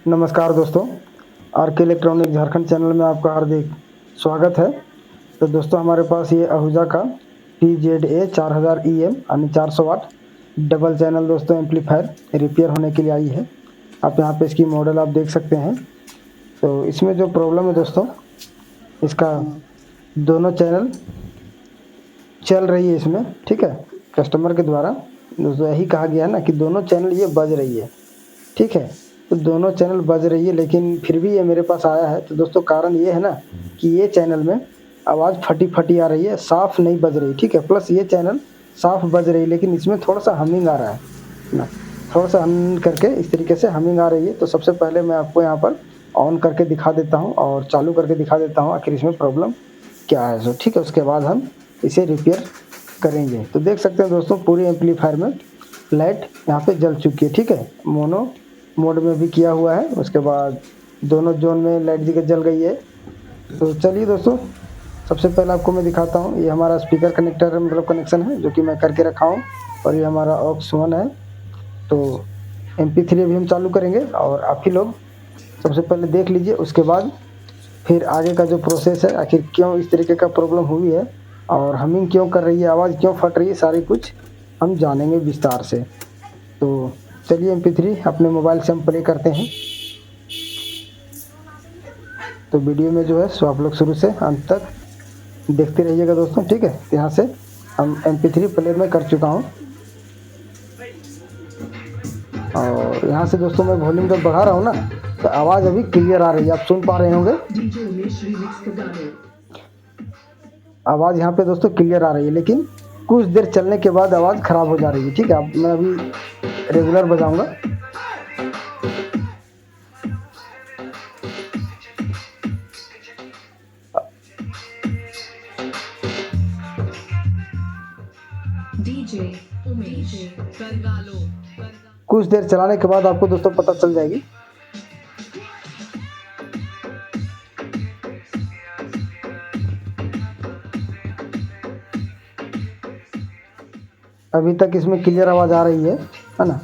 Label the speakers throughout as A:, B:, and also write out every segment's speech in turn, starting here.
A: नमस्कार दोस्तों, आर के इलेक्ट्रॉनिक झारखंड चैनल में आपका हार्दिक स्वागत है। तो दोस्तों हमारे पास ये आहूजा का PZA 4000 EM यानी 400 वाट डबल चैनल दोस्तों एम्पलीफायर रिपेयर होने के लिए आई है। आप यहाँ पे इसकी मॉडल आप देख सकते हैं। तो इसमें जो प्रॉब्लम है दोस्तों, इसका दोनों चैनल चल रही है इसमें, ठीक है। कस्टमर के द्वारा दोस्तों यही कहा गया है ना कि दोनों चैनल ये बज रही है, ठीक है। तो दोनों चैनल बज रही है लेकिन फिर भी ये मेरे पास आया है। तो दोस्तों कारण ये है ना कि ये चैनल में आवाज़ फटी फटी आ रही है, साफ नहीं बज रही, ठीक है। प्लस ये चैनल साफ बज रही है लेकिन इसमें थोड़ा सा हमिंग आ रहा है ना, थोड़ा सा हमिंग करके इस तरीके से हमिंग आ रही है। तो सबसे पहले मैं आपको यहाँ पर ऑन करके दिखा देता हूँ और चालू करके दिखा देता हूँ आखिर इसमें प्रॉब्लम क्या है। सो ठीक है, उसके बाद हम इसे रिपेयर करेंगे। तो देख सकते हैं दोस्तों पूरे एम्पलीफायर में लाइट यहाँ पे जल चुकी है, ठीक है। मोनो मोड में भी किया हुआ है, उसके बाद दोनों जोन में लाइट जल गई है। तो चलिए दोस्तों, सबसे पहले आपको मैं दिखाता हूँ। ये हमारा स्पीकर कनेक्टर मतलब कनेक्शन है जो कि मैं करके रखा हूँ, और ये हमारा ऑक्स 1 है। तो MP3 अभी हम चालू करेंगे और आप ही लोग सबसे पहले देख लीजिए, उसके बाद फिर आगे का जो प्रोसेस है, आखिर क्यों इस तरीके का प्रॉब्लम हुई है और हमिंग क्यों कर रही है, आवाज़ क्यों फट रही है, सारी कुछ हम जानेंगे विस्तार से। तो चलिए MP3 अपने मोबाइल से हम प्ले करते हैं। तो वीडियो में जो है सो आप लोग शुरू से अंत तक देखते रहिएगा दोस्तों, ठीक है। तो यहाँ से हम MP3 प्ले में कर चुका हूँ और यहाँ से दोस्तों मैं वॉल्यूम जब बढ़ा रहा हूँ ना तो आवाज़ अभी क्लियर आ रही है, आप सुन पा रहे होंगे। आवाज़ यहाँ पे दोस्तों क्लियर आ रही है लेकिन कुछ देर चलने के बाद आवाज़ ख़राब हो जा रही है, ठीक है। अब मैं अभी रेगुलर बजाऊँगा। कुछ देर चलाने के बाद आपको दोस्तों पता चल जाएगी। अभी तक इसमें क्लियर आवाज़ आ रही है ना।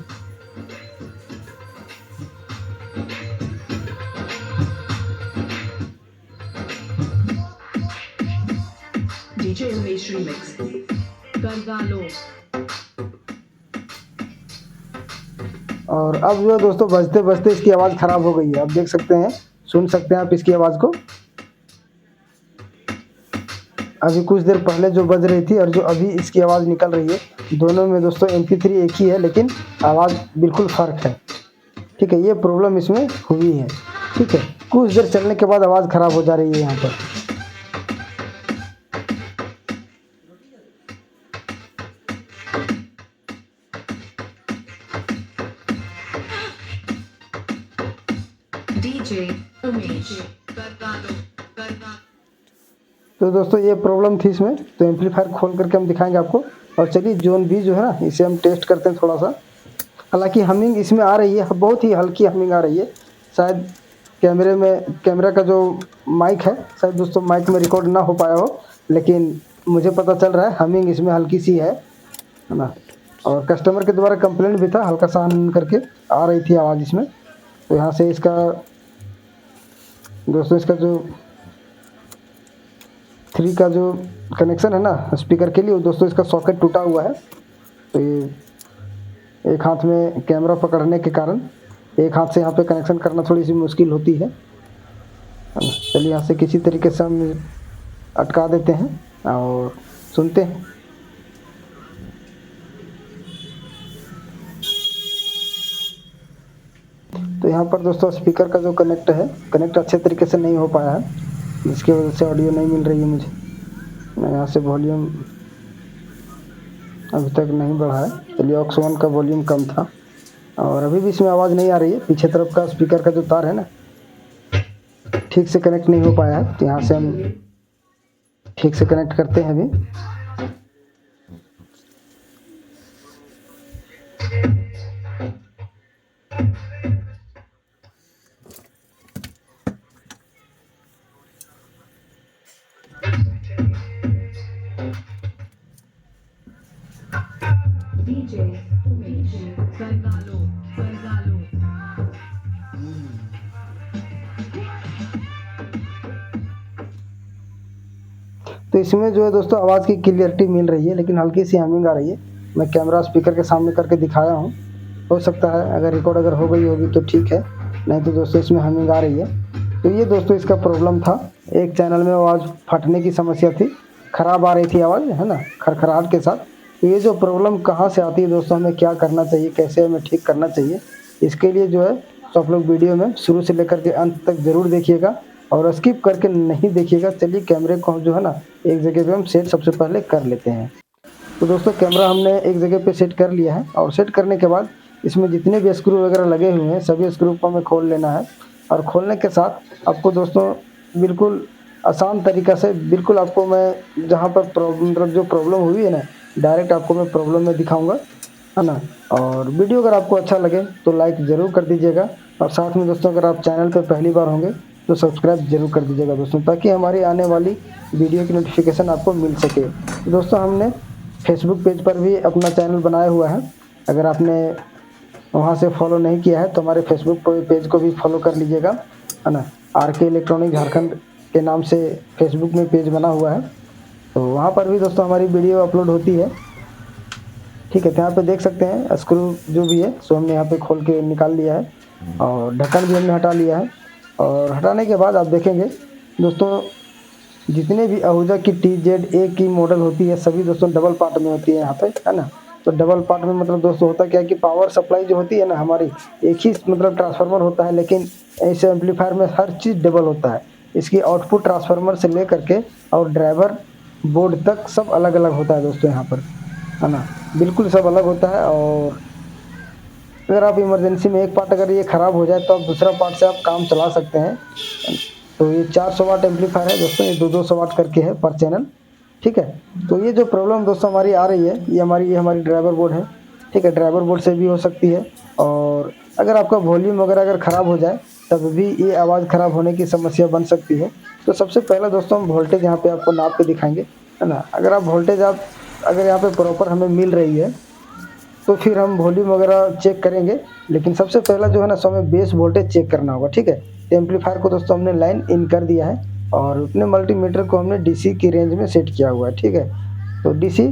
B: DJ उमेश रिमिक्स करवा लो।
A: और अब जो है दोस्तों बजते बजते इसकी आवाज़ ख़राब हो गई है। आप देख सकते हैं, सुन सकते हैं आप इसकी आवाज़ को। अभी कुछ देर पहले जो बज रही थी और जो अभी इसकी आवाज़ निकल रही है, दोनों में दोस्तों MP3 एक ही है लेकिन आवाज़ बिल्कुल फ़र्क है, ठीक है। ये प्रॉब्लम इसमें हुई है, ठीक है। कुछ देर चलने के बाद आवाज़ ख़राब हो जा रही है यहाँ पर।
B: DJ उमेश करवा लो।
A: तो दोस्तों ये प्रॉब्लम थी इसमें। तो एम्पलीफायर खोल करके हम दिखाएंगे आपको। और चलिए जोन भी जो है ना इसे हम टेस्ट करते हैं थोड़ा सा। हालांकि हमिंग इसमें आ रही है, बहुत ही हल्की हमिंग आ रही है। शायद कैमरा का जो माइक है, शायद दोस्तों माइक में रिकॉर्ड ना हो पाया हो, लेकिन मुझे पता चल रहा है हमिंग इसमें हल्की सी है ना। और कस्टमर के द्वारा कंप्लेंट भी था, हल्का सा हमिंग करके आ रही थी आवाज़ इसमें। तो यहाँ से इसका दोस्तों इसका जो 3 का जो कनेक्शन है ना स्पीकर के लिए, दोस्तों इसका सॉकेट टूटा हुआ है। तो ये एक हाथ में कैमरा पकड़ने के कारण एक हाथ से यहाँ पे कनेक्शन करना थोड़ी सी मुश्किल होती है। चलिए यहाँ से किसी तरीके से हम अटका देते हैं और सुनते हैं। तो यहाँ पर दोस्तों स्पीकर का जो कनेक्ट अच्छे तरीके से नहीं हो पाया है, जिसकी वजह से ऑडियो नहीं मिल रही है मुझे। मैं यहाँ से वॉल्यूम अभी तक नहीं बढ़ा है। चलिए ऑक्स 1 का वॉल्यूम कम था और अभी भी इसमें आवाज़ नहीं आ रही है। पीछे तरफ का स्पीकर का जो तार है ना ठीक से कनेक्ट नहीं हो पाया है। तो यहाँ से हम ठीक से कनेक्ट करते हैं अभी।
B: DJ उमेश करवा लो।
A: तो इसमें जो है दोस्तों आवाज़ की क्लियरिटी मिल रही है, लेकिन हल्की सी हमिंग आ रही है। मैं कैमरा स्पीकर के सामने करके दिखाया हूँ, हो सकता है अगर रिकॉर्ड अगर हो गई होगी तो ठीक है, नहीं तो दोस्तों इसमें हमिंग आ रही है। तो ये दोस्तों इसका प्रॉब्लम था, एक चैनल में आवाज़ फटने की समस्या थी, ख़राब आ रही थी आवाज़, है ना, खरखराहट के साथ। तो ये जो प्रॉब्लम कहाँ से आती है दोस्तों, हमें क्या करना चाहिए, कैसे हमें ठीक करना चाहिए, इसके लिए जो है तो आप लोग वीडियो में शुरू से लेकर के अंत तक ज़रूर देखिएगा और स्किप करके नहीं देखिएगा। चलिए कैमरे को जो है ना एक जगह पे हम सेट सबसे पहले कर लेते हैं। तो दोस्तों कैमरा हमने एक जगह पे सेट कर लिया है और सेट करने के बाद इसमें जितने भी स्क्रू वगैरह लगे हुए हैं सभी स्क्रू को हमें खोल लेना है। और खोलने के साथ आपको दोस्तों बिल्कुल आसान तरीक़ा से, बिल्कुल आपको मैं जहाँ पर मतलब जो प्रॉब्लम हुई है ना, डायरेक्ट आपको मैं प्रॉब्लम में दिखाऊँगा, है ना। और वीडियो अगर आपको अच्छा लगे तो लाइक ज़रूर कर दीजिएगा और साथ में दोस्तों अगर आप चैनल पर पहली बार होंगे तो सब्सक्राइब जरूर कर दीजिएगा दोस्तों, ताकि हमारी आने वाली वीडियो की नोटिफिकेशन आपको मिल सके। तो दोस्तों हमने फेसबुक पेज पर भी अपना चैनल बनाया हुआ है, अगर आपने वहाँ से फॉलो नहीं किया है तो हमारे फेसबुक पेज को भी फॉलो कर लीजिएगा, है ना। RK इलेक्ट्रॉनिक झारखंड के नाम से फेसबुक में पेज बना हुआ है, तो वहाँ पर भी दोस्तों हमारी वीडियो अपलोड होती है, ठीक है। तो यहाँ पे देख सकते हैं स्क्रू जो भी है सो हमने यहाँ पे खोल के निकाल लिया है और ढक्कन भी हमने हटा लिया है। और हटाने के बाद आप देखेंगे दोस्तों जितने भी आहूजा की TZA की मॉडल होती है सभी दोस्तों डबल पार्ट में होती है यहाँ पे, है ना। तो डबल पार्ट में मतलब दोस्तों होता क्या है कि पावर सप्लाई जो होती है ना हमारी, एक ही मतलब ट्रांसफार्मर होता है, लेकिन ऐसे एम्पलीफायर में हर चीज़ डबल होता है। इसकी आउटपुट ट्रांसफार्मर से ले करके और ड्राइवर बोर्ड तक सब अलग अलग होता है दोस्तों यहाँ पर, है ना, बिल्कुल सब अलग होता है। और अगर आप इमरजेंसी में एक पार्ट अगर ये ख़राब हो जाए तो आप दूसरा पार्ट से आप काम चला सकते हैं। तो ये 400 वाट एम्पलीफायर है दोस्तों, ये 200 वाट करके है पर चैनल, ठीक है। तो ये जो प्रॉब्लम दोस्तों हमारी आ रही है ये हमारी ड्राइवर बोर्ड है, ठीक है, ड्राइवर बोर्ड से भी हो सकती है। और अगर आपका वॉल्यूम वगैरह अगर ख़राब हो जाए तब भी ये आवाज़ ख़राब होने की समस्या बन सकती है। तो सबसे पहला दोस्तों हम वोल्टेज यहाँ पे आपको नाप के दिखाएंगे, है ना। अगर आप वोल्टेज अगर यहाँ पे प्रॉपर हमें मिल रही है तो फिर हम वॉल्यूम वगैरह चेक करेंगे, लेकिन सबसे पहला जो है ना सो हमें बेस वोल्टेज चेक करना होगा, ठीक है। तो एम्पलीफायर को दोस्तों हमने लाइन इन कर दिया है और अपने मल्टीमीटर को हमने DC की रेंज में सेट किया हुआ है, ठीक है। तो DC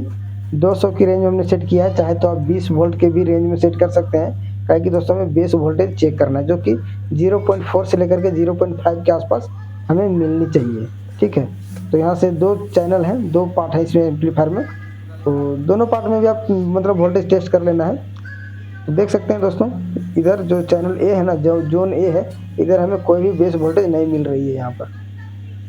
A: 200 की रेंज में हमने सेट किया है, चाहे तो आप 20 वोल्ट के भी रेंज में सेट कर सकते हैं, क्या कि दोस्तों हमें बेस वोल्टेज चेक करना है जो कि 0.4 से लेकर के 0.5 के आसपास हमें मिलनी चाहिए, ठीक है। तो यहाँ से 2 चैनल हैं, 2 पार्ट है इसमें एम्पलीफायर में, तो दोनों पार्ट में भी आप मतलब वोल्टेज टेस्ट कर लेना है। तो देख सकते हैं दोस्तों इधर जो चैनल A है ना, जो जोन A है, इधर हमें कोई भी बेस वोल्टेज नहीं मिल रही है, यहाँ पर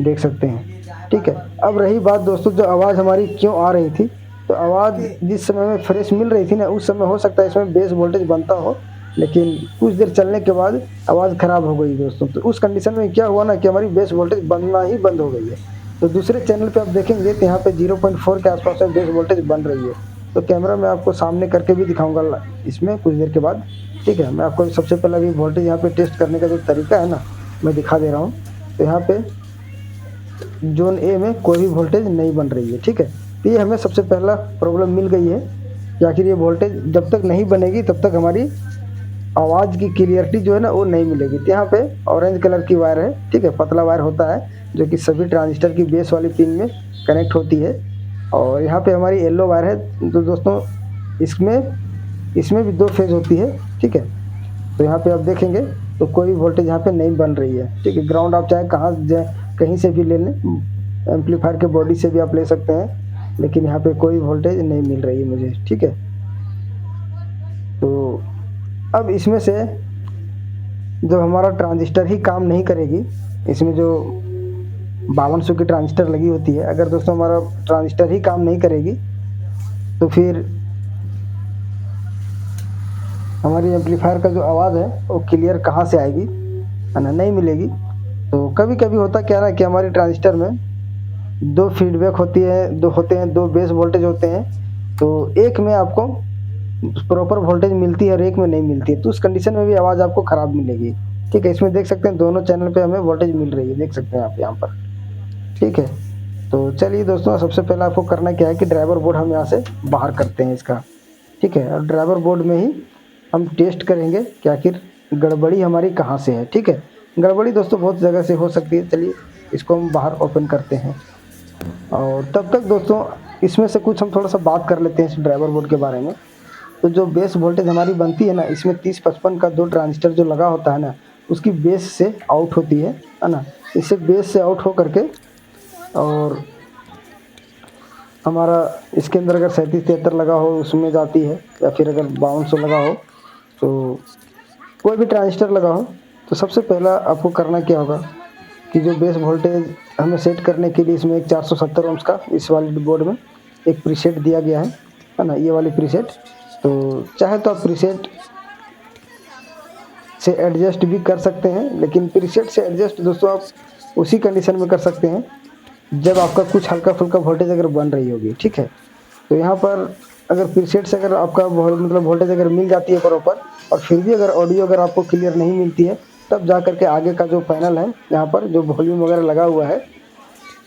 A: देख सकते हैं, ठीक है। अब रही बात दोस्तों जो आवाज़ हमारी क्यों आ रही थी, तो आवाज़ जिस समय में फ्रेश मिल रही थी ना उस समय हो सकता है इसमें बेस वोल्टेज बनता हो, लेकिन कुछ देर चलने के बाद आवाज़ ख़राब हो गई दोस्तों। तो उस कंडीशन में क्या हुआ ना कि हमारी बेस वोल्टेज बनना ही बंद हो गई है। तो दूसरे चैनल पे आप देखेंगे तो यहाँ पे 0.4 के आसपास में बेस वोल्टेज बन रही है। तो कैमरा में आपको सामने करके भी दिखाऊंगा इसमें कुछ देर के बाद, ठीक है। मैं आपको सबसे पहले अभी वोल्टेज यहाँ पे टेस्ट करने का जो तरीका है ना मैं दिखा दे रहा हूँ। तो यहाँ पे जोन A में कोई भी वोल्टेज नहीं बन रही है, ठीक है। तो ये हमें सबसे पहला प्रॉब्लम मिल गई है कि आखिर ये वोल्टेज जब तक नहीं बनेगी तब तक हमारी आवाज़ की क्लियरिटी जो है ना वो नहीं मिलेगी। तो यहाँ पे ऑरेंज कलर की वायर है, ठीक है, पतला वायर होता है जो कि सभी ट्रांजिस्टर की बेस वाली पिन में कनेक्ट होती है। और यहाँ पे हमारी येलो वायर है, तो दोस्तों इसमें भी 2 फेज होती है, ठीक है। तो यहाँ पे आप देखेंगे तो कोई वोल्टेज यहाँ पे नहीं बन रही है, ठीक है। ग्राउंड आप चाहे कहीं से भी ले लें, एम्पलीफायर के बॉडी से भी आप ले सकते हैं, लेकिन यहाँ पे कोई वोल्टेज नहीं मिल रही है मुझे, ठीक है। तो अब इसमें से जब हमारा ट्रांजिस्टर ही काम नहीं करेगी, इसमें जो 5200 की ट्रांजिस्टर लगी होती है, अगर दोस्तों हमारा ट्रांजिस्टर ही काम नहीं करेगी तो फिर हमारी एम्पलीफायर का जो आवाज़ है वो क्लियर कहाँ से आएगी, है ना, नहीं मिलेगी। तो कभी कभी होता क्या ना कि हमारी ट्रांजिस्टर में 2 फीडबैक होती है, 2 बेस वोल्टेज होते हैं, तो एक में आपको प्रॉपर वोल्टेज मिलती है और एक में नहीं मिलती है, तो उस कंडीशन में भी आवाज़ आपको ख़राब मिलेगी, ठीक है। इसमें देख सकते हैं दोनों चैनल पे हमें वोल्टेज मिल रही है, देख सकते हैं आप यहाँ पर, ठीक है। तो चलिए दोस्तों सबसे पहले आपको करना क्या है कि ड्राइवर बोर्ड हम यहाँ से बाहर करते हैं इसका, ठीक है। और ड्राइवर बोर्ड में ही हम टेस्ट करेंगे कि आखिर गड़बड़ी हमारी कहाँ से है, ठीक है। गड़बड़ी दोस्तों बहुत जगह से हो सकती है, चलिए इसको हम बाहर ओपन करते हैं। और तब तक दोस्तों इसमें से कुछ हम थोड़ा सा बात कर लेते हैं इस ड्राइवर बोर्ड के बारे में। तो जो बेस वोल्टेज हमारी बनती है ना, इसमें 30-55 का 2 ट्रांजिस्टर जो लगा होता है ना, उसकी बेस से आउट होती है ना। इससे बेस से आउट हो करके और हमारा इसके अंदर अगर 37-73 लगा हो उसमें जाती है, या फिर अगर 5200 लगा हो, तो कोई भी ट्रांजिस्टर लगा हो, तो सबसे पहला आपको करना क्या होगा कि जो बेस वोल्टेज हमें सेट करने के लिए इसमें एक 470 ओम्स का इस वाले बोर्ड में एक प्रीसेट दिया गया है ना, ये वाली प्रीसेट। तो चाहे तो आप प्रीसेट से एडजस्ट भी कर सकते हैं, लेकिन प्रीसेट से एडजस्ट दोस्तों आप उसी कंडीशन में कर सकते हैं जब आपका कुछ हल्का फुल्का वोल्टेज अगर बन रही होगी, ठीक है। तो यहाँ पर अगर प्रीसेट से अगर आपका मतलब वोल्टेज अगर मिल जाती है प्रॉपर, और फिर भी अगर ऑडियो अगर आपको क्लियर नहीं मिलती है, तब जा करके आगे का जो पैनल है यहाँ पर जो वॉल्यूम वगैरह लगा हुआ है,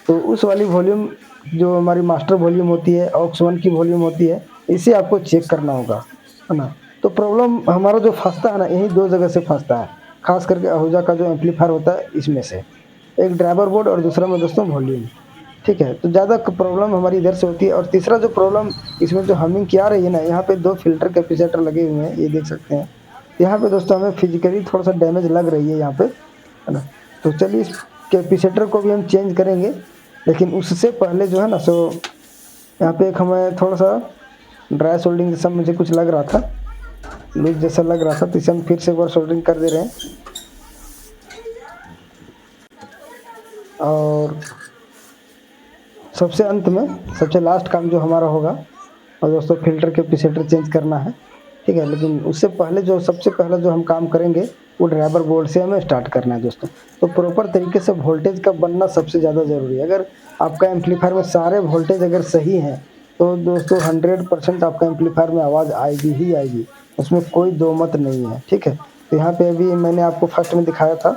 A: तो उस वाली वॉल्यूम जो हमारी मास्टर वॉल्यूम होती है, ऑक्स 1 की वॉल्यूम होती है, इसे आपको चेक करना होगा, है ना। तो प्रॉब्लम हमारा जो फंसता है ना, यही 2 जगह से फंसता है, खास करके आहूजा का जो एम्पलीफायर होता है इसमें से, एक ड्राइवर बोर्ड और दूसरा में दोस्तों वॉल्यूम, ठीक है। तो ज़्यादा प्रॉब्लम हमारी इधर से होती है। और तीसरा जो प्रॉब्लम इसमें जो हमिंग की आ रही है ना, यहाँ पे 2 फिल्टर कैपेसिटर लगे हुए हैं, ये देख सकते हैं। यहाँ पे दोस्तों हमें फिजिकली थोड़ा सा डैमेज लग रही है यहाँ पे, है ना। तो चलिए इस कैपेसिटर को भी हम चेंज करेंगे, लेकिन उससे पहले जो है ना, सो यहाँ पे एक हमें थोड़ा सा ड्राई सोल्डिंग जैसा मुझे कुछ लग रहा था, लूज जैसा लग रहा था, तो इसे हम फिर से एक बार सोल्डरिंग कर दे रहे हैं। और सबसे अंत में सबसे लास्ट काम जो हमारा होगा, और दोस्तों फिल्टर कैपेसिटर चेंज करना है, ठीक है। लेकिन उससे पहले जो सबसे पहले जो हम काम करेंगे वो ड्राइवर बोर्ड से हमें स्टार्ट करना है दोस्तों। तो प्रॉपर तरीके से वोल्टेज का बनना सबसे ज़्यादा ज़रूरी है। अगर आपका एम्पलीफायर में सारे वोल्टेज अगर सही हैं, तो दोस्तों 100% आपका एम्पलीफायर में आवाज़ आएगी ही आएगी, उसमें कोई दो मत नहीं है, ठीक है। तो यहाँ पे अभी मैंने आपको फर्स्ट में दिखाया था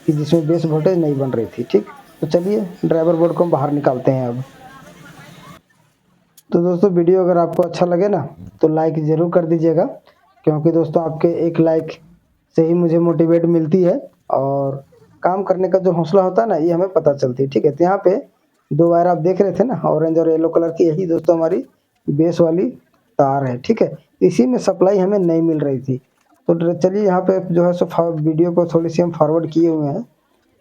A: कि जिसमें बेस वोल्टेज नहीं बन रही थी, ठीक। तो चलिए ड्राइवर बोर्ड को हम बाहर निकालते हैं अब। तो दोस्तों वीडियो अगर आपको अच्छा लगे ना, तो लाइक ज़रूर कर दीजिएगा, क्योंकि दोस्तों आपके एक लाइक से ही मुझे मोटिवेट मिलती है, और काम करने का जो हौसला होता है ना, ये हमें पता चलती है, ठीक है। तो यहाँ पे 2 वायर आप देख रहे थे ना, ऑरेंज और येलो कलर की, यही दोस्तों हमारी बेस वाली तार है, ठीक है। इसी में सप्लाई हमें नहीं मिल रही थी। तो चलिए यहाँ पे जो है सो वीडियो को थोड़ी सी हम फॉरवर्ड किए हुए हैं,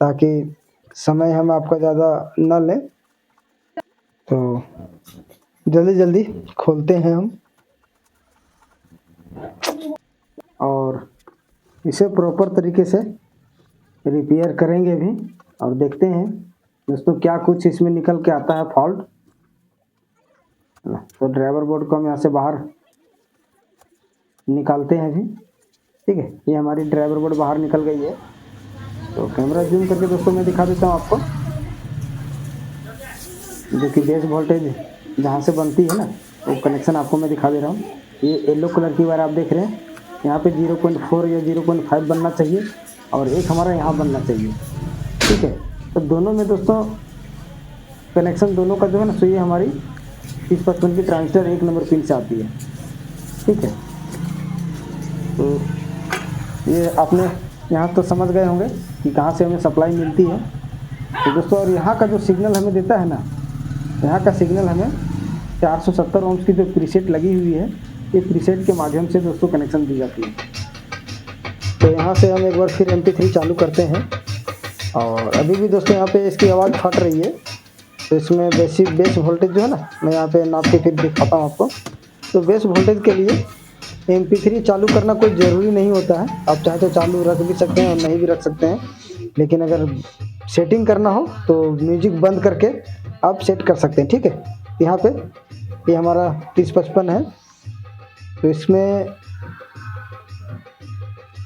A: ताकि समय हम आपका ज़्यादा न लें। तो जल्दी जल्दी खोलते हैं हम, और इसे प्रॉपर तरीके से रिपेयर करेंगे भी, और देखते हैं दोस्तों क्या कुछ इसमें निकल के आता है फॉल्ट। तो ड्राइवर बोर्ड को हम यहाँ से बाहर निकालते हैं अभी, ठीक है। ये हमारी ड्राइवर बोर्ड बाहर निकल गई है। तो कैमरा जूम करके दोस्तों मैं दिखा देता हूँ आपको, जो कि बेस वोल्टेज जहाँ से बनती है ना, वो कनेक्शन आपको मैं दिखा दे रहा हूँ। ये येलो कलर की वायर आप देख रहे हैं, यहाँ पे 0.4 या 0.5 बनना चाहिए, और एक हमारा यहाँ बनना चाहिए, ठीक है। तो दोनों में दोस्तों कनेक्शन दोनों का जो है ना, सो ये हमारी 30-55 की ट्रांजिस्टर 1 नंबर पिन से आती है, ठीक है। तो ये आपने यहाँ तो समझ गए होंगे कि कहाँ से हमें सप्लाई मिलती है। तो दोस्तों और यहाँ का जो सिग्नल हमें देता है ना, यहाँ का सिग्नल हमें 470 ओम्स की जो प्रीसेट लगी हुई है, ये प्रीसेट के माध्यम से दोस्तों कनेक्शन दी जाती है। तो यहाँ से हम एक बार फिर MP3 चालू करते हैं, और अभी भी दोस्तों यहाँ पे इसकी आवाज़ फट रही है। तो इसमें बेस वोल्टेज जो है ना, मैं यहाँ पे नाप के फिर दिखाता हूँ आपको। तो बेस वोल्टेज के लिए MP3 चालू करना कोई ज़रूरी नहीं होता है, आप चाहे तो चालू रख भी सकते हैं और नहीं भी रख सकते हैं। लेकिन अगर सेटिंग करना हो तो म्यूजिक बंद करके आप सेट कर सकते हैं, ठीक है। यहाँ पे ये हमारा 30-55 है, तो इसमें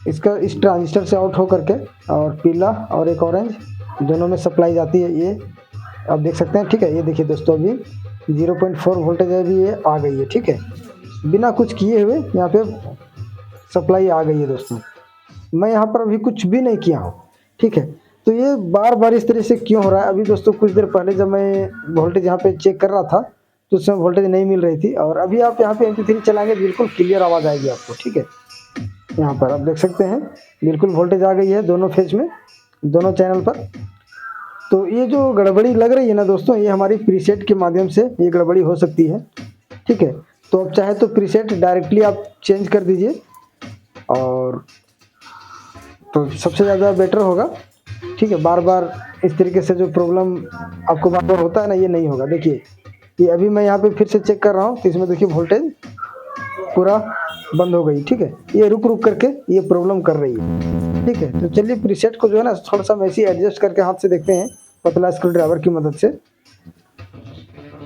A: इसका इस ट्रांजिस्टर से आउट हो करके, और पीला और एक ऑरेंज दोनों में सप्लाई जाती है, ये आप देख सकते हैं, ठीक है। ये देखिए दोस्तों अभी 0.4 वोल्टेज अभी ये आ गई है, ठीक है। बिना कुछ किए हुए यहाँ पे सप्लाई आ गई है दोस्तों, मैं यहाँ पर अभी कुछ भी नहीं किया हूँ, ठीक है। तो ये बार बार इस तरह से क्यों हो रहा है? अभी दोस्तों कुछ देर पहले जब मैं वोल्टेज यहाँ पे चेक कर रहा था, तो उसमें वोल्टेज नहीं मिल रही थी, और अभी आप यहाँ पे MP3 चलाएंगे बिल्कुल क्लियर आवाज़ आएगी आपको, ठीक है। यहाँ पर आप देख सकते हैं बिल्कुल वोल्टेज आ गई है दोनों फेज में, दोनों चैनल पर। तो ये जो गड़बड़ी लग रही है ना दोस्तों, ये हमारी प्रीसेट के माध्यम से ये गड़बड़ी हो सकती है। ठीक है, तो आप चाहे तो प्रीसेट डायरेक्टली आप चेंज कर दीजिए, और तो सबसे ज़्यादा बेटर होगा। ठीक है, बार बार इस तरीके से जो प्रॉब्लम आपको बार बार होता है ना, ये नहीं होगा। देखिए, ये अभी मैं यहाँ पे फिर से चेक कर रहा हूँ, तो इसमें देखिए वोल्टेज पूरा बंद हो गई। ठीक है, ये रुक रुक करके ये प्रॉब्लम कर रही है। ठीक है, तो चलिए प्रीसेट को जो है ना थोड़ा सा वैसे एडजस्ट करके हाथ से देखते हैं, पतला स्क्रू ड्राइवर की मदद से, है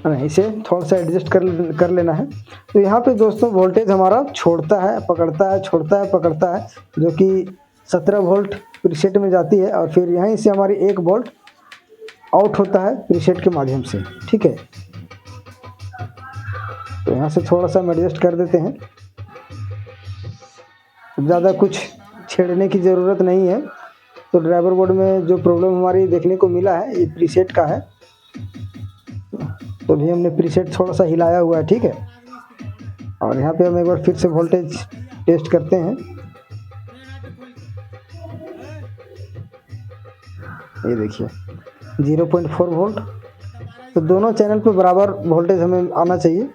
A: ना, इसे थोड़ा सा एडजस्ट कर लेना है। तो यहाँ पे दोस्तों वोल्टेज हमारा छोड़ता है, पकड़ता है, छोड़ता है, पकड़ता है, जो कि 17 वोल्ट प्रीसेट में जाती है, और फिर यहीं से हमारी 1 वोल्ट आउट होता है प्रीसेट के माध्यम से। ठीक है, तो यहाँ से थोड़ा सा हम एडजस्ट कर देते हैं, ज़्यादा कुछ छेड़ने की ज़रूरत नहीं है। तो ड्राइवर बोर्ड में जो प्रॉब्लम हमारी देखने को मिला है, ये प्रीसेट का है। तो भी हमने प्रीसेट थोड़ा सा हिलाया हुआ है। ठीक है, और यहाँ पे हम एक बार फिर से वोल्टेज टेस्ट करते हैं। ये देखिए 0.4 वोल्ट, तो दोनों चैनल पे बराबर वोल्टेज हमें आना चाहिए।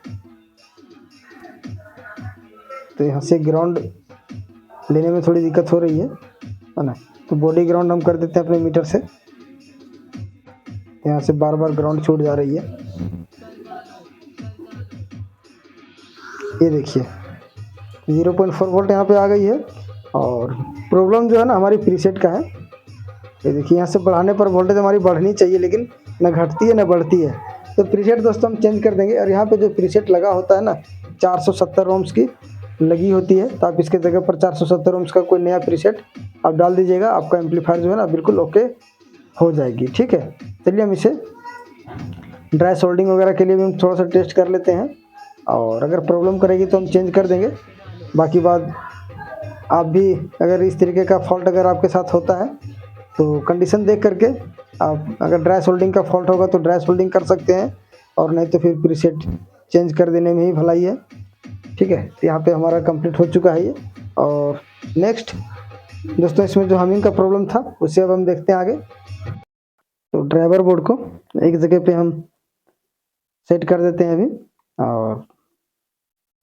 A: तो यहाँ से ग्राउंड लेने में थोड़ी दिक्कत हो रही है ना, तो बॉडी ग्राउंड हम कर देते हैं अपने मीटर से। यहाँ से बार बार ग्राउंड छूट जा रही है। ये देखिए 0.4 वोल्ट यहाँ पे आ गई है, और प्रॉब्लम जो है ना हमारी प्रीसेट का है। ये देखिए यहाँ से बढ़ाने पर वोल्टेज हमारी बढ़नी चाहिए, लेकिन न घटती है न बढ़ती है। तो प्रीसेट दोस्तों हम चेंज कर देंगे, और यहाँ पे जो प्रीसेट लगा होता है ना 470 ओम्स की लगी होती है, तो आप इसके जगह पर 470 ओम्स का कोई नया प्रीसेट आप डाल दीजिएगा, आपका एम्पलीफायर जो है ना बिल्कुल ओके हो जाएगी। ठीक है, चलिए हम इसे ड्राई सोल्डिंग वगैरह के लिए भी हम थोड़ा सा टेस्ट कर लेते हैं, और अगर प्रॉब्लम करेगी तो हम चेंज कर देंगे। बाकी बात आप भी अगर इस तरीके का फॉल्ट अगर आपके साथ होता है, तो कंडीशन देख करके आप अगर ड्राई सोल्डिंग का फॉल्ट होगा तो ड्राई सोल्डिंग कर सकते हैं, और नहीं तो फिर प्रीसेट चेंज कर देने में ही भलाई है। ठीक है, तो यहाँ पे हमारा कंप्लीट हो चुका है ये। और नेक्स्ट दोस्तों, इसमें जो हमिंग का प्रॉब्लम था उसे अब हम देखते हैं आगे। तो ड्राइवर बोर्ड को एक जगह पे हम सेट कर देते हैं अभी, और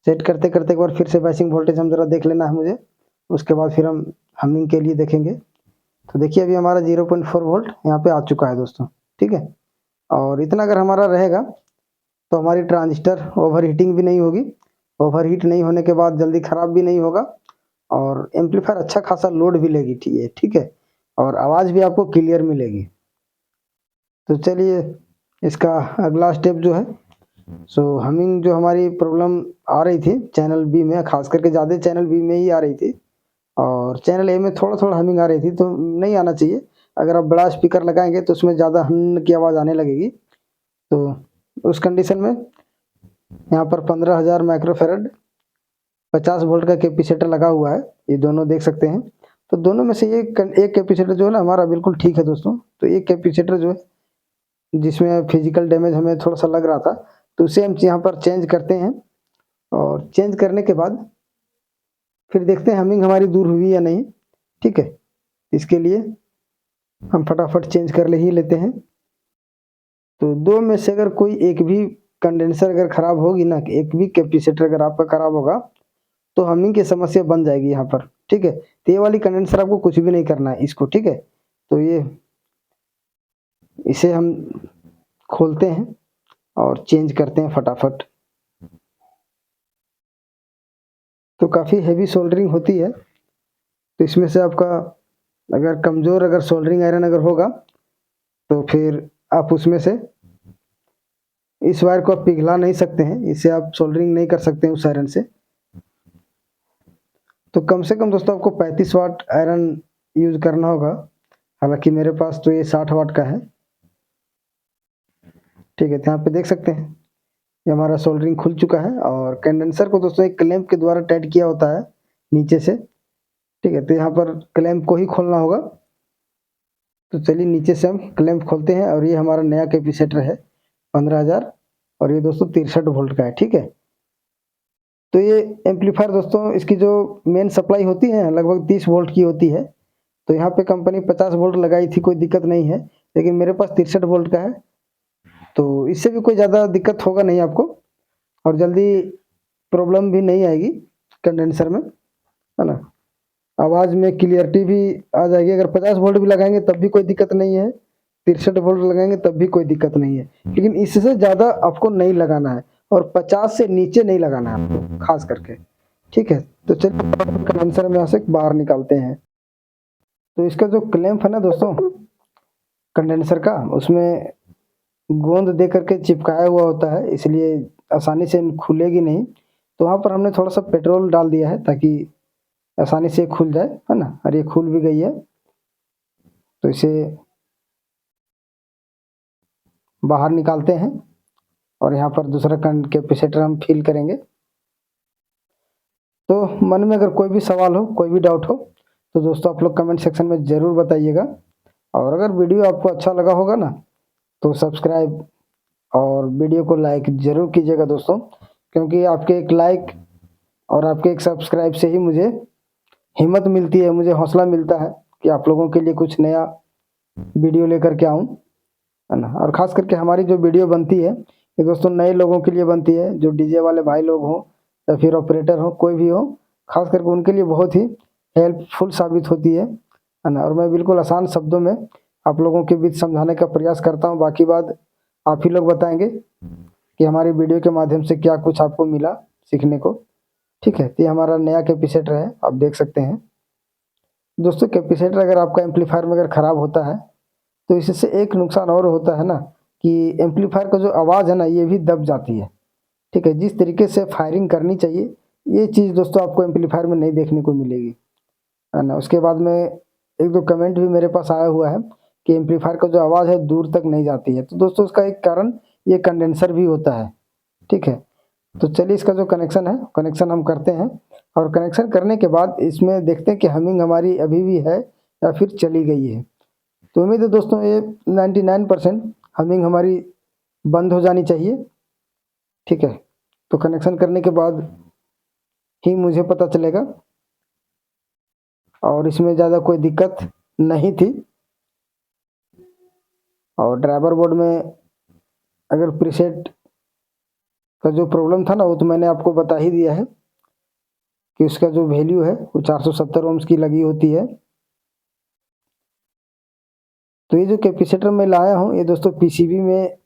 A: सेट करते करते एक बार फिर से बाइसिंग वोल्टेज हम ज़रा देख लेना है मुझे, उसके बाद फिर हम हमिंग के लिए देखेंगे। तो देखिए अभी हमारा 0.4 वोल्ट यहाँ पे आ चुका है दोस्तों। ठीक है, और इतना अगर हमारा रहेगा तो हमारी ट्रांजिस्टर ओवर हीटिंग भी नहीं होगी, ओवर हीट नहीं होने के बाद जल्दी ख़राब भी नहीं होगा, और एम्पलीफायर अच्छा खासा लोड भी लेगी। ठीक है, और आवाज़ भी आपको क्लियर मिलेगी। तो चलिए इसका अगला स्टेप जो है, सो हमिंग जो हमारी प्रॉब्लम आ रही थी चैनल बी में, खास करके ज़्यादा चैनल बी में ही आ रही थी, और चैनल ए में थोड़ा थोड़ा हमिंग आ रही थी, तो नहीं आना चाहिए। अगर आप बड़ा स्पीकर लगाएंगे तो उसमें ज़्यादा हन की आवाज़ आने लगेगी। तो उस कंडीशन में यहाँ पर 15,000 माइक्रोफेरेड 50 वोल्ट का कैपेसिटर लगा हुआ है, ये दोनों देख सकते हैं। तो दोनों में से ये एक कैपेसिटर जो है ना हमारा बिल्कुल ठीक है दोस्तों। तो एक कैपेसिटर जो है जिसमें फिजिकल डैमेज हमें थोड़ा सा लग रहा था, तो उसे हम यहाँ पर चेंज करते हैं, और चेंज करने के बाद फिर देखते हैं हमिंग हमारी दूर हुई या नहीं। ठीक है, इसके लिए हम फटाफट चेंज कर ले ही लेते हैं। तो दो में से अगर कोई एक भी कंडेंसर अगर ख़राब होगी ना, एक भी कैपेसिटर अगर आपका ख़राब होगा, तो हमिंग की समस्या बन जाएगी यहाँ पर। ठीक है, तो ये वाली कंडेंसर आपको कुछ भी नहीं करना है इसको। ठीक है, तो ये इसे हम खोलते हैं और चेंज करते हैं फटाफट। तो काफ़ी हैवी सोल्डरिंग होती है, तो इसमें से आपका अगर कमज़ोर अगर सोल्डरिंग आयरन अगर होगा, तो फिर आप उसमें से इस वायर को आप पिघला नहीं सकते हैं, इसे आप सोल्डरिंग नहीं कर सकते हैं उस आयरन से। तो कम से कम दोस्तों आपको 35 वाट आयरन यूज़ करना होगा, हालांकि मेरे पास तो ये 60 वाट का है। ठीक है, तो यहाँ पे देख सकते हैं ये हमारा सोल्डरिंग खुल चुका है, और कंडेंसर को दोस्तों एक क्लैंप के द्वारा टाइट किया होता है नीचे से। ठीक है, तो यहाँ पर क्लैंप को ही खोलना होगा। तो चलिए नीचे से हम क्लैंप खोलते हैं, और ये हमारा नया कैपेसिटर है 15,000, और ये दोस्तों 63 वोल्ट का है। ठीक है, तो ये एम्पलीफायर दोस्तों इसकी जो मेन सप्लाई होती है लगभग 30 वोल्ट की होती है। तो यहाँ पे कंपनी 50 वोल्ट लगाई थी, कोई दिक्कत नहीं है, लेकिन मेरे पास 63 वोल्ट का है, तो इससे भी कोई ज़्यादा दिक्कत होगा नहीं आपको और जल्दी प्रॉब्लम भी नहीं आएगी कंडेंसर में, है ना। आवाज़ में क्लियरिटी भी आ जाएगी। अगर 50 वोल्ट भी लगाएंगे तब भी कोई दिक्कत नहीं है, 63 वोल्ट लगाएंगे तब भी कोई दिक्कत नहीं है, लेकिन इससे ज़्यादा आपको नहीं लगाना है और 50 से नीचे नहीं लगाना है आपको खास करके, ठीक है। तो चलिए कंडेंसर में यहाँ से बाहर निकालते हैं। तो इसका जो क्लैंप है ना दोस्तों कंडेंसर का, उसमें गोंद दे करके चिपकाया हुआ होता है, इसलिए आसानी से खुलेगी नहीं। तो वहाँ पर हमने थोड़ा सा पेट्रोल डाल दिया है ताकि आसानी से खुल जाए, है ना। और ये खुल भी गई है, तो इसे बाहर निकालते हैं और यहाँ पर दूसरा कैपेसिटर हम फिल करेंगे। तो मन में अगर कोई भी सवाल हो, कोई भी डाउट हो, तो दोस्तों आप लोग कमेंट सेक्शन में ज़रूर बताइएगा। और अगर वीडियो आपको अच्छा लगा होगा ना, तो सब्सक्राइब और वीडियो को लाइक ज़रूर कीजिएगा दोस्तों, क्योंकि आपके एक लाइक और आपके एक सब्सक्राइब से ही मुझे हिम्मत मिलती है, मुझे हौसला मिलता है कि आप लोगों के लिए कुछ नया वीडियो लेकर के आऊँ, है ना। और ख़ास करके हमारी जो वीडियो बनती है ये दोस्तों नए लोगों के लिए बनती है, जो डीजे वाले भाई लोग हों या फिर ऑपरेटर हो, कोई भी हो, ख़ास करके उनके लिए बहुत ही हेल्पफुल साबित होती है ना। और मैं बिल्कुल आसान शब्दों में आप लोगों के बीच समझाने का प्रयास करता हूँ, बाकी बात आप ही लोग बताएंगे कि हमारी वीडियो के माध्यम से क्या कुछ आपको मिला सीखने को, ठीक है। तो ये हमारा नया कैपेसिटर है, आप देख सकते हैं दोस्तों। कैपेसिटर अगर आपका एम्पलीफायर में अगर ख़राब होता है तो इससे एक नुकसान और होता है ना, कि एम्पलीफायर का जो आवाज़ है ना ये भी दब जाती है, ठीक है। जिस तरीके से फायरिंग करनी चाहिए ये चीज़ दोस्तों आपको एम्पलीफायर में नहीं देखने को मिलेगी, है ना। उसके बाद में एक दो कमेंट भी मेरे पास आया हुआ है कि एम्पलीफायर का जो आवाज़ है दूर तक नहीं जाती है, तो दोस्तों उसका एक कारण ये कंडेंसर भी होता है, ठीक है। तो चलिए इसका जो कनेक्शन है, कनेक्शन हम करते हैं और कनेक्शन करने के बाद इसमें देखते हैं कि हमिंग हमारी अभी भी है या फिर चली गई है। तो उम्मीद है दोस्तों ये 99% हमिंग हमारी बंद हो जानी चाहिए, ठीक है। तो कनेक्शन करने के बाद ही मुझे पता चलेगा और इसमें ज़्यादा कोई दिक्कत नहीं थी। और ड्राइवर बोर्ड में अगर प्रीसेट का जो प्रॉब्लम था ना वो तो मैंने आपको बता ही दिया है कि उसका जो वैल्यू है वो 470 ओम्स की लगी होती है। तो ये जो कैपेसिटर मैं लाया हूँ ये दोस्तों पीसीबी में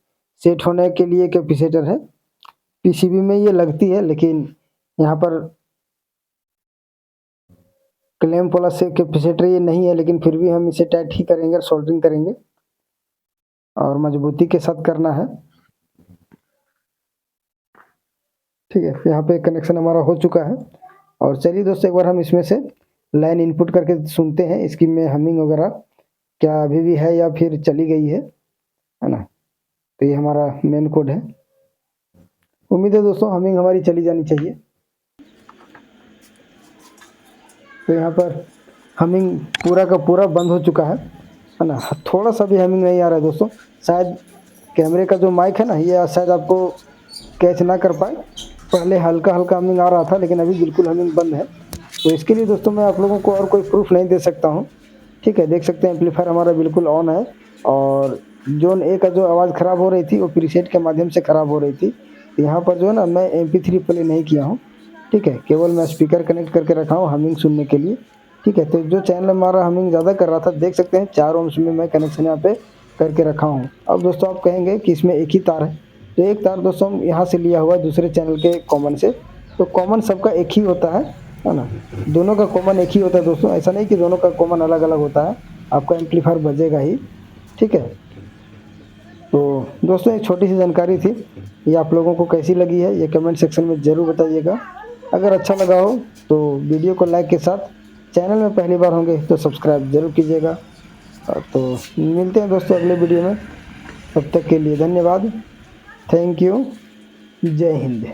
A: सेट होने के लिए कैपेसिटर है, पीसीबी में ये लगती है, लेकिन यहाँ पर क्लैंप वाला से कैपेसिटर ये नहीं है, लेकिन फिर भी हम इसे टाइट ही करेंगे और सोल्डरिंग करेंगे और मजबूती के साथ करना है, ठीक है। यहाँ पे कनेक्शन हमारा हो चुका है और चलिए दोस्तों एक बार हम इसमें से लाइन इनपुट करके सुनते हैं इसकी में हमिंग वगैरह क्या अभी भी है या फिर चली गई है ना। तो ये हमारा मेन कोड है, उम्मीद है दोस्तों हमिंग हमारी चली जानी चाहिए। तो यहाँ पर हमिंग पूरा का पूरा बंद हो चुका है ना। थोड़ा सा भी हमिंग नहीं आ रहा है दोस्तों, शायद कैमरे का जो माइक है ना ये शायद आपको कैच ना कर पाए, पहले हल्का हल्का हमिंग आ रहा था लेकिन अभी बिल्कुल हमिंग बंद है। तो इसके लिए दोस्तों मैं आप लोगों को और कोई प्रूफ नहीं दे सकता हूँ, ठीक है। देख सकते हैं एम्पलीफायर हमारा बिल्कुल ऑन है और जोन ए का जो आवाज़ ख़राब हो रही थी वो प्रीसेट के माध्यम से ख़राब हो रही थी। यहाँ पर जो है ना मैं MP3 प्ले नहीं किया हूँ, ठीक है, केवल मैं स्पीकर कनेक्ट करके रखा हूँ हमिंग सुनने के लिए, ठीक है। तो जो चैनल हमारा हमिंग ज़्यादा कर रहा था देख सकते हैं 4 ओम्स में मैं कनेक्शन यहाँ पे करके रखा हूँ। अब दोस्तों आप कहेंगे कि इसमें एक ही तार है, तो एक तार दोस्तों हम यहाँ से लिया हुआ है दूसरे चैनल के कॉमन से, तो कॉमन सबका एक ही होता है ना, दोनों का कॉमन एक ही होता है दोस्तों, ऐसा नहीं कि दोनों का कॉमन अलग अलग होता है, आपका एम्पलीफायर बजेगा ही, ठीक है। तो दोस्तों एक छोटी सी जानकारी थी, ये आप लोगों को कैसी लगी है ये कमेंट सेक्शन में ज़रूर बताइएगा। अगर अच्छा लगा हो तो वीडियो को लाइक के साथ, चैनल में पहली बार होंगे तो सब्सक्राइब ज़रूर कीजिएगा। तो मिलते हैं दोस्तों अगले वीडियो में, तब तक के लिए धन्यवाद, थैंक यू, जय हिंद।